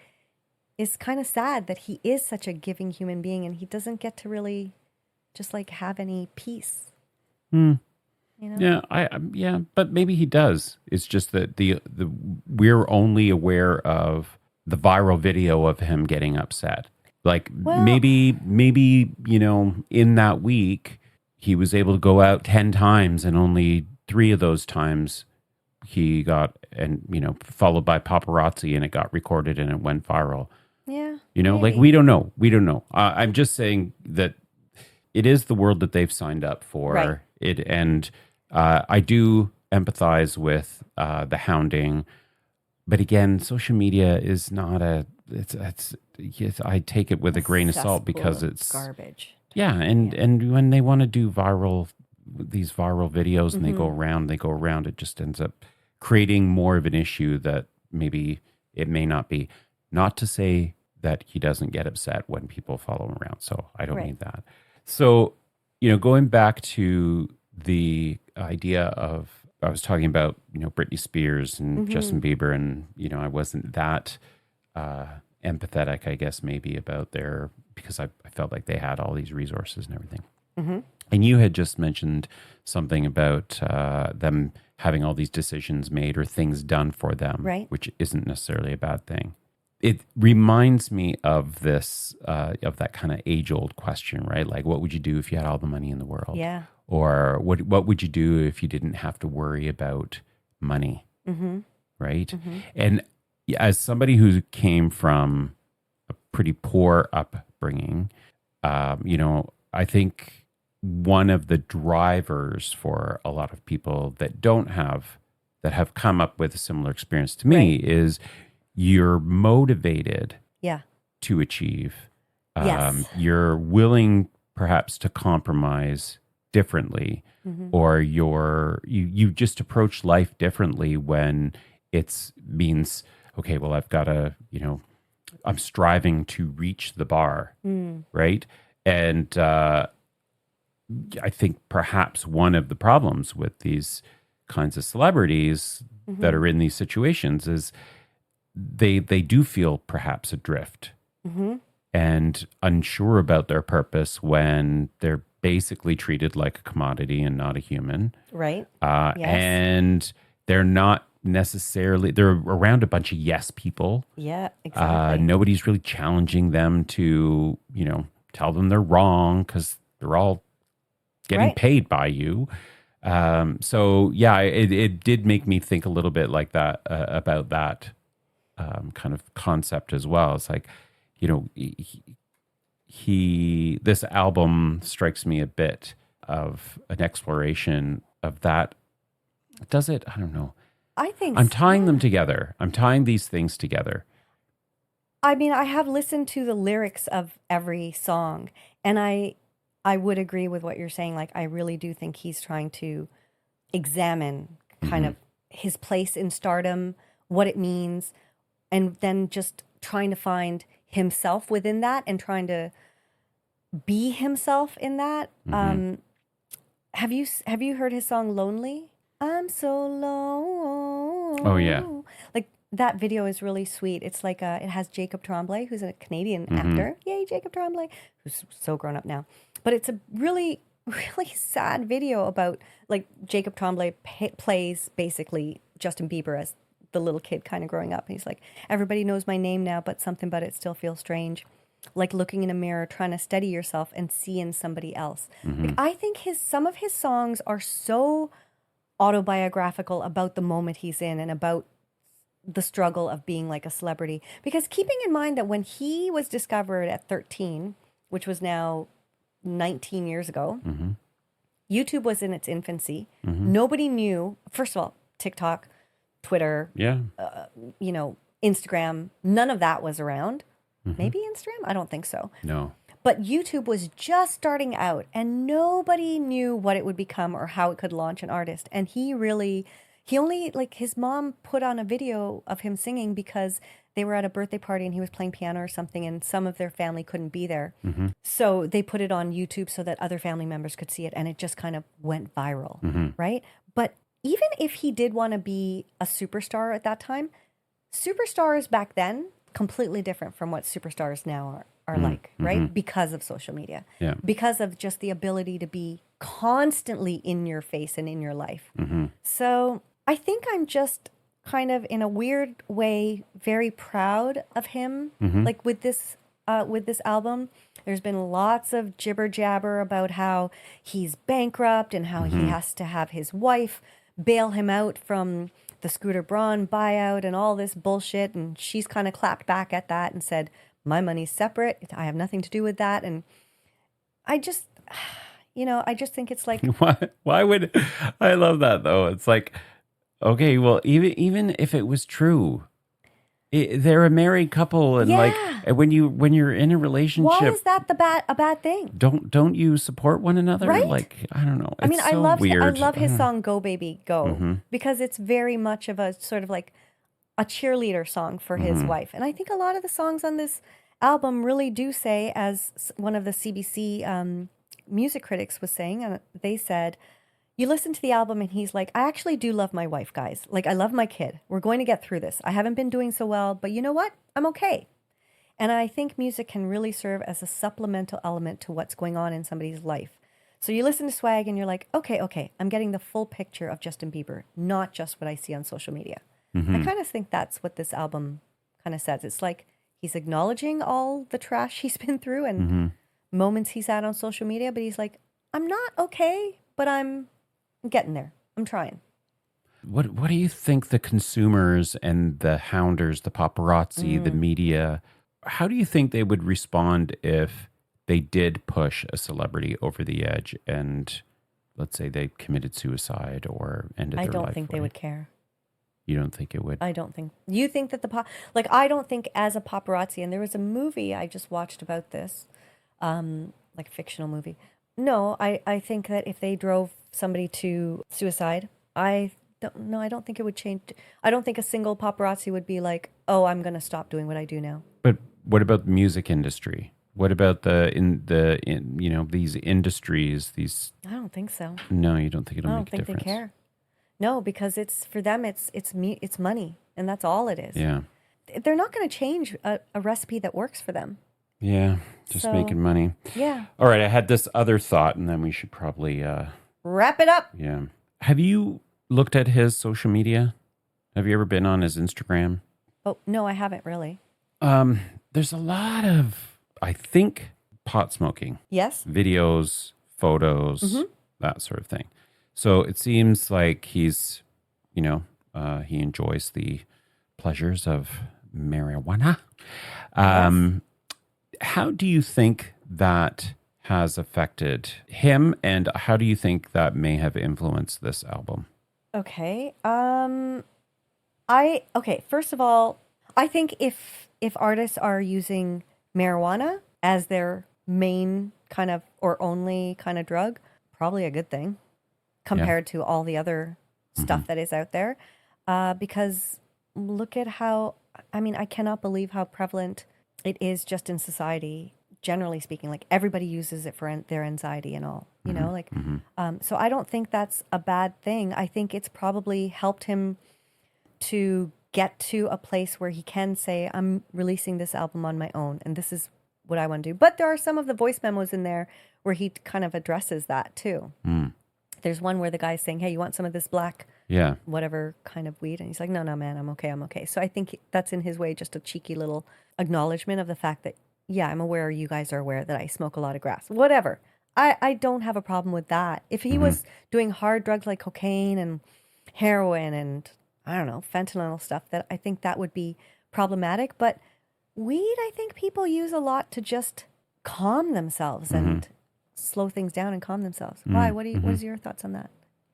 is kind of sad that he is such a giving human being and he doesn't get to really just like have any peace. Yeah, but maybe he does. It's just that the we're only aware of the viral video of him getting upset. Like maybe in that week he was able to go out 10 times and only 3 of those times he got followed by paparazzi and it got recorded and it went viral. Yeah. Like we don't know. I'm just saying that it is the world that they've signed up for it, and I do empathize with the hounding. But again, social media is not I take it with a grain of salt because it's garbage. Yeah, and when they want to do these viral videos and they go around, it just ends up creating more of an issue that maybe it may not be. Not to say that he doesn't get upset when people follow him around. So I don't need that. So, going back to the idea of, I was talking about, Britney Spears and Justin Bieber, and, I wasn't that empathetic, I guess, maybe about because I felt like they had all these resources and everything. And you had just mentioned something about them having all these decisions made or things done for them, which isn't necessarily a bad thing. It reminds me of this, of that kind of age-old question, right? Like, what would you do if you had all the money in the world? Yeah. Or what would you do if you didn't have to worry about money, right? And as somebody who came from a pretty poor upbringing, I think one of the drivers for a lot of people that have come up with a similar experience to me is you're motivated to achieve. You're willing perhaps to compromise differently, or you just approach life differently when it means, okay, well, I've got to, I'm striving to reach the bar, right? And I think perhaps one of the problems with these kinds of celebrities that are in these situations is they do feel perhaps adrift and unsure about their purpose when they're basically treated like a commodity and not a human. Right. And they're not necessarily, they're around a bunch of yes people. Yeah, exactly. Nobody's really challenging them to, tell them they're wrong because they're all getting paid by you. So yeah, it did make me think a little bit like that, about that kind of concept as well. It's like, this album strikes me a bit of an exploration of that. Does it? I don't know. I think I'm tying them together. I'm tying these things together. I mean, I have listened to the lyrics of every song, and I would agree with what you're saying. Like, I really do think he's trying to examine kind of his place in stardom, what it means, and then just trying to find himself within that and trying to be himself in that. Have you heard his song "Lonely"? I'm so Oh, yeah. Like that video is really sweet. It's like it has Jacob Tremblay, who's a Canadian actor. Yay, Jacob Tremblay, who's so grown up now. But it's a really, really sad video about like Jacob Tremblay plays basically Justin Bieber as the little kid kind of growing up. And he's like, everybody knows my name now, but something about it still feels strange. Like looking in a mirror, trying to steady yourself and see in somebody else. Like, I think some of his songs are so autobiographical about the moment he's in and about the struggle of being like a celebrity. Because keeping in mind that when he was discovered at 13, which was now 19 years ago, YouTube was in its infancy. Nobody knew, first of all, TikTok, Twitter, Instagram, none of that was around. Maybe Instagram? I don't think so. No. But YouTube was just starting out and nobody knew what it would become or how it could launch an artist. And he only, like his mom put on a video of him singing because they were at a birthday party and he was playing piano or something and some of their family couldn't be there. So they put it on YouTube so that other family members could see it and it just kind of went viral, right? But even if he did want to be a superstar at that time, superstars back then completely different from what superstars now are like, right? Because of social media. Yeah. Because of just the ability to be constantly in your face and in your life. So I think I'm just kind of in a weird way very proud of him. Like with this album, there's been lots of jibber jabber about how he's bankrupt and how he has to have his wife bail him out from the Scooter Braun buyout and all this bullshit. And she's kind of clapped back at that and said, my money's separate. I have nothing to do with that. And I just, I just think it's like, why would I love that though? It's like, okay, well, even if it was true, they're a married couple, and like when you're in a relationship, why is that a bad thing? Don't you support one another? Right? Like, I don't know. It's I mean, so weird. I love his song "Go Baby Go" because it's very much of a sort of like a cheerleader song for his wife, and I think a lot of the songs on this album really do say, as one of the CBC music critics was saying, and they said, you listen to the album and he's like, I actually do love my wife, guys. Like, I love my kid. We're going to get through this. I haven't been doing so well, but you know what? I'm okay. And I think music can really serve as a supplemental element to what's going on in somebody's life. So you listen to Swag and you're like, okay, I'm getting the full picture of Justin Bieber, not just what I see on social media. I kind of think that's what this album kind of says. It's like he's acknowledging all the trash he's been through and moments he's had on social media, but he's like, I'm not okay, but I'm getting there. I'm trying. What do you think the consumers and the hounders, the paparazzi, the media, how do you think they would respond if they did push a celebrity over the edge and let's say they committed suicide or ended their life? I don't think they would care. You don't think it would? I don't think. You think that I don't think as a paparazzi, and there was a movie I just watched about this, like a fictional movie. No, I think that if they drove somebody to suicide, I don't think it would change. I don't think a single paparazzi would be like, oh, I'm going to stop doing what I do now. But what about the music industry? What about these industries? I don't think so. No, you don't think it'll I make a don't think difference? they care. No, because it's for them. It's money, and that's all it is. Yeah, they're not going to change a recipe that works for them. Yeah, just making money. Yeah. All right, I had this other thought, and then we should probably wrap it up. Yeah. Have you looked at his social media? Have you ever been on his Instagram? Oh, no, I haven't really. There's a lot of, I think, pot smoking. Yes. Videos, photos, that sort of thing. So it seems like he's, he enjoys the pleasures of marijuana. Yes. How do you think that has affected him, and how do you think that may have influenced this album? Okay. First of all, I think if artists are using marijuana as their main kind of or only kind of drug, probably a good thing compared to all the other stuff that is out there. Because look at how, I cannot believe how prevalent it is just in society, generally speaking. Like everybody uses it for their anxiety and all, so I don't think that's a bad thing. I think it's probably helped him to get to a place where he can say, I'm releasing this album on my own, and this is what I want to do. But there are some of the voice memos in there where he kind of addresses that too. There's one where the guy's saying, hey, you want some of this black, whatever kind of weed? And he's like, no, man, I'm okay. So I think that's in his way just a cheeky little acknowledgement of the fact that, yeah, I'm aware, you guys are aware that I smoke a lot of grass. Whatever. I don't have a problem with that. If he was doing hard drugs like cocaine and heroin and, I don't know, fentanyl stuff, that I think that would be problematic. But weed, I think people use a lot to just calm themselves and slow things down and calm themselves. Why? What is your thoughts on that?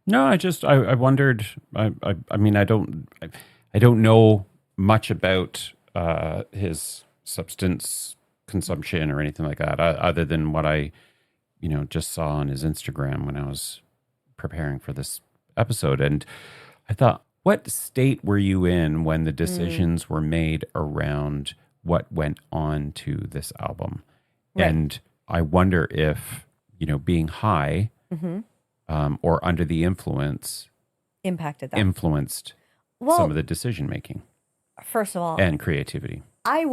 No, I wondered. I mean, I don't know much about his substance consumption or anything like that, other than what I, just saw on his Instagram when I was preparing for this episode. And I thought, what state were you in when the decisions were made around what went on to this album? Right. And I wonder if, being high or under the influence influenced some of the decision making. First of all, and creativity. I'm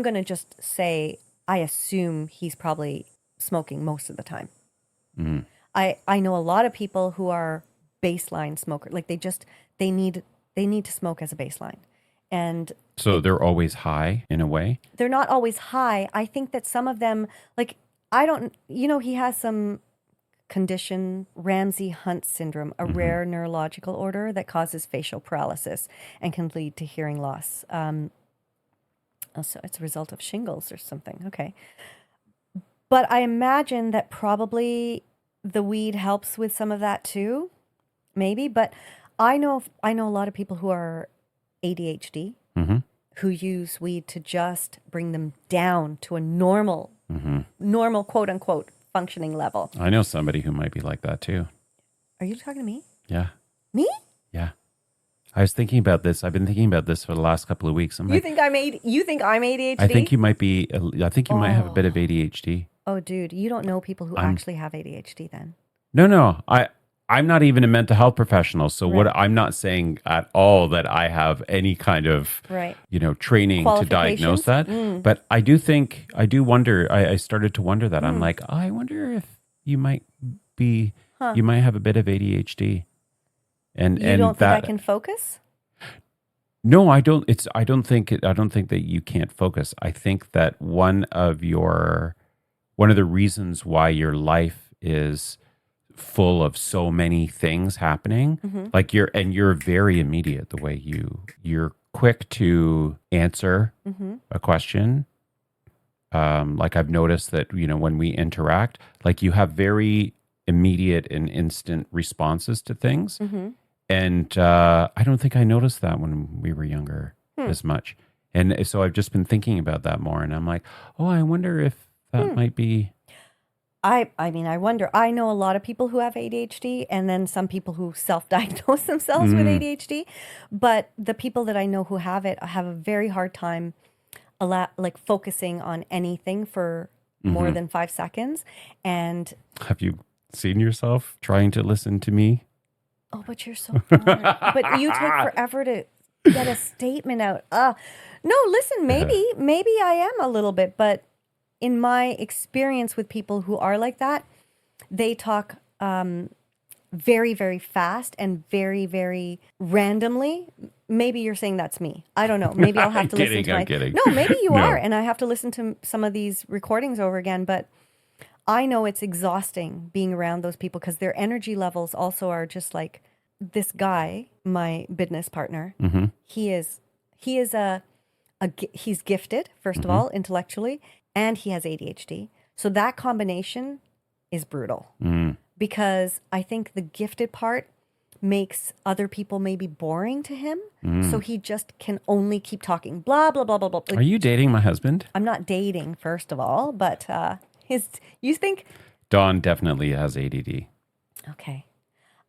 going to just say, I assume he's probably smoking most of the time. I know a lot of people who are baseline smokers. Like they need to smoke as a baseline. And so they're always high in a way? They're not always high. I think that some of them, like, he has some condition, Ramsay-Hunt syndrome, a rare neurological order that causes facial paralysis and can lead to hearing loss. So it's a result of shingles or something. Okay. But I imagine that probably the weed helps with some of that too, maybe. But I know a lot of people who are ADHD who use weed to just bring them down to a normal quote unquote functioning level. I know somebody who might be like that too. Are you talking to me? Yeah. Me? Yeah. I was thinking about this. I've been thinking about this for the last couple of weeks. You think I'm ADHD? I think you might be. I think you might have a bit of ADHD. Oh, dude, you don't know people who actually have ADHD then. No. I'm not even a mental health professional. So I'm not saying at all that I have any kind of, training to diagnose that. But I do wonder, I started to wonder that. I'm like, I wonder if you might you might have a bit of ADHD. And you don't think I can focus? No, I don't. I don't think that you can't focus. I think that one of the reasons why your life is full of so many things happening, like you're very immediate the way you're quick to answer a question. Like I've noticed that, when we interact, like you have very immediate and instant responses to things. And I don't think I noticed that when we were younger as much. And so I've just been thinking about that more. And I'm like, oh, I wonder if that might be. I mean, I wonder. I know a lot of people who have ADHD and then some people who self-diagnose themselves with ADHD. But the people that I know who have it have a very hard time focusing on anything for more than 5 seconds. And have you seen yourself trying to listen to me? Oh, but you're so boring. But you take forever to get a statement out. No, listen, maybe I am a little bit, but in my experience with people who are like that, they talk very, very fast and very, very randomly. Maybe you're saying that's me. I don't know. Maybe I'll have to listen to I'm kidding. No, maybe you are, and I have to listen to some of these recordings over again, but I know it's exhausting being around those people because their energy levels also are just like this guy, my business partner. He's gifted, first of all, intellectually, and he has ADHD. So that combination is brutal because I think the gifted part makes other people maybe boring to him. So he just can only keep talking, blah, blah, blah, blah, blah. Are you dating my husband? I'm not dating, first of all, but you think? Dawn definitely has ADD. Okay.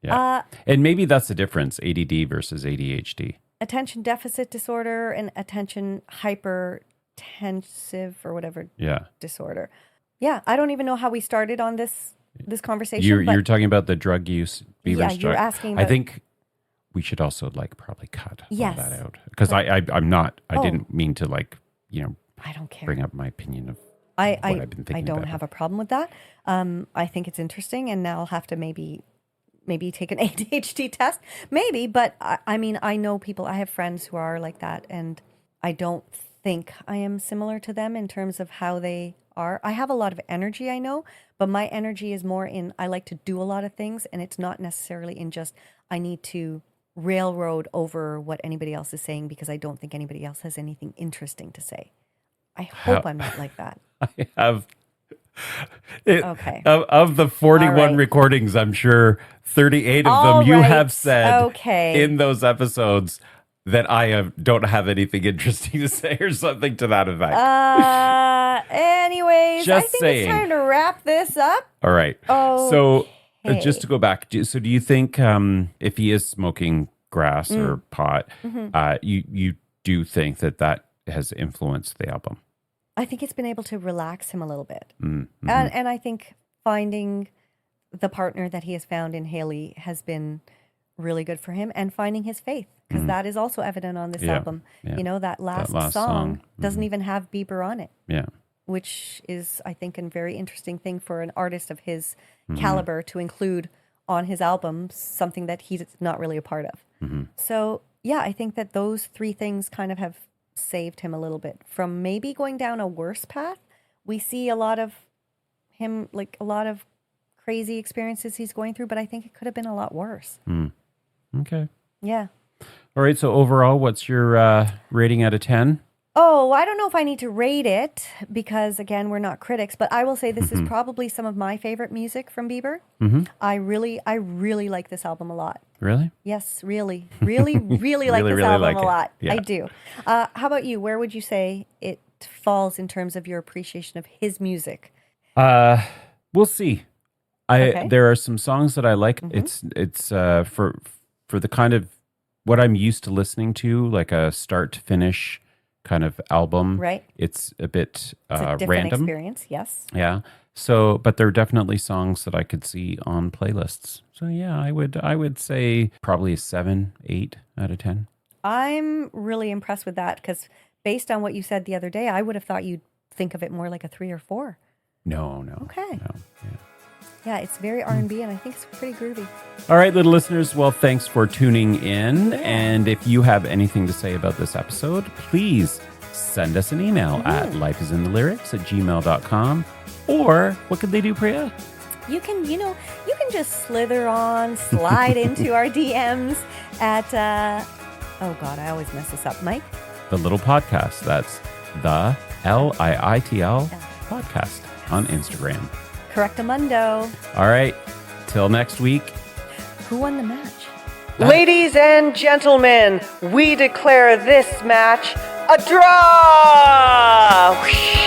Yeah. And maybe that's the difference, ADD versus ADHD. Attention deficit disorder and attention hypertensive or whatever disorder. Yeah, I don't even know how we started on this conversation. You're talking about the drug use, Bieber's drug. You're asking about... I think we should also like probably cut Yes. all that out because I'm not. I didn't mean to like I don't care. bring up my opinion of I what I've been thinking. I don't about have a problem with that. I think it's interesting, and now I'll have to maybe take an ADHD test, maybe. But I mean, I know people. I have friends who are like that, and I don't think I am similar to them in terms of how they are. I have a lot of energy, I know, but my energy is more in I like to do a lot of things, and it's not necessarily in just I need to railroad over what anybody else is saying because I don't think anybody else has anything interesting to say. I hope I'm not like that. I have. Okay. Of the 41 All right. recordings, I'm sure 38 of All them you right. have said Okay. in those episodes that I don't have anything interesting to say or something to that effect. Anyways, Just I think saying. it's time to wrap this up. All right. Okay. So just to go back, do you think if he is smoking grass or pot, you do think that has influenced the album? I think it's been able to relax him a little bit. Mm-hmm. And I think finding the partner that he has found in Haley has been really good for him, and finding his faith, because that is also evident on this album. Yeah. You know, that last song doesn't even have Bieber on it. Yeah. Which is, I think, a very interesting thing for an artist of his caliber to include on his album, something that he's not really a part of. So, yeah, I think that those three things kind of have saved him a little bit from maybe going down a worse path. We see a lot of him, like a lot of crazy experiences he's going through, but I think it could have been a lot worse. Okay. Yeah. All right. So overall, what's your rating out of 10? Oh, I don't know if I need to rate it because, again, we're not critics, but I will say this is probably some of my favorite music from Bieber. I really like this album a lot. Really? Yes, really like this album like a it. lot. Yeah. I do. How about you? Where would you say it falls in terms of your appreciation of his music? We'll see. Okay. There are some songs that I like. It's for the kind of what I'm used to listening to, like a start to finish kind of album. Right. It's a bit It's a different random. experience, yes. Yeah. So, but there are definitely songs that I could see on playlists. So yeah, I would say probably a 7, 8 out of 10. I'm really impressed with that because based on what you said the other day, I would have thought you'd think of it more like a 3 or 4. No. Okay. No, yeah. Yeah, it's very R&B and I think it's pretty groovy. All right, little listeners. Well, thanks for tuning in. And if you have anything to say about this episode, please send us an email at lifeisinthelyrics@gmail.com. Or what could they do, Priya? You can just slide into our DMs at, oh God, I always mess this up. Mike? The Little Podcast. That's the LIITL podcast on Instagram. Correctamundo. All right. Till next week. Who won the match? Ladies and gentlemen, we declare this match a draw! Whoosh.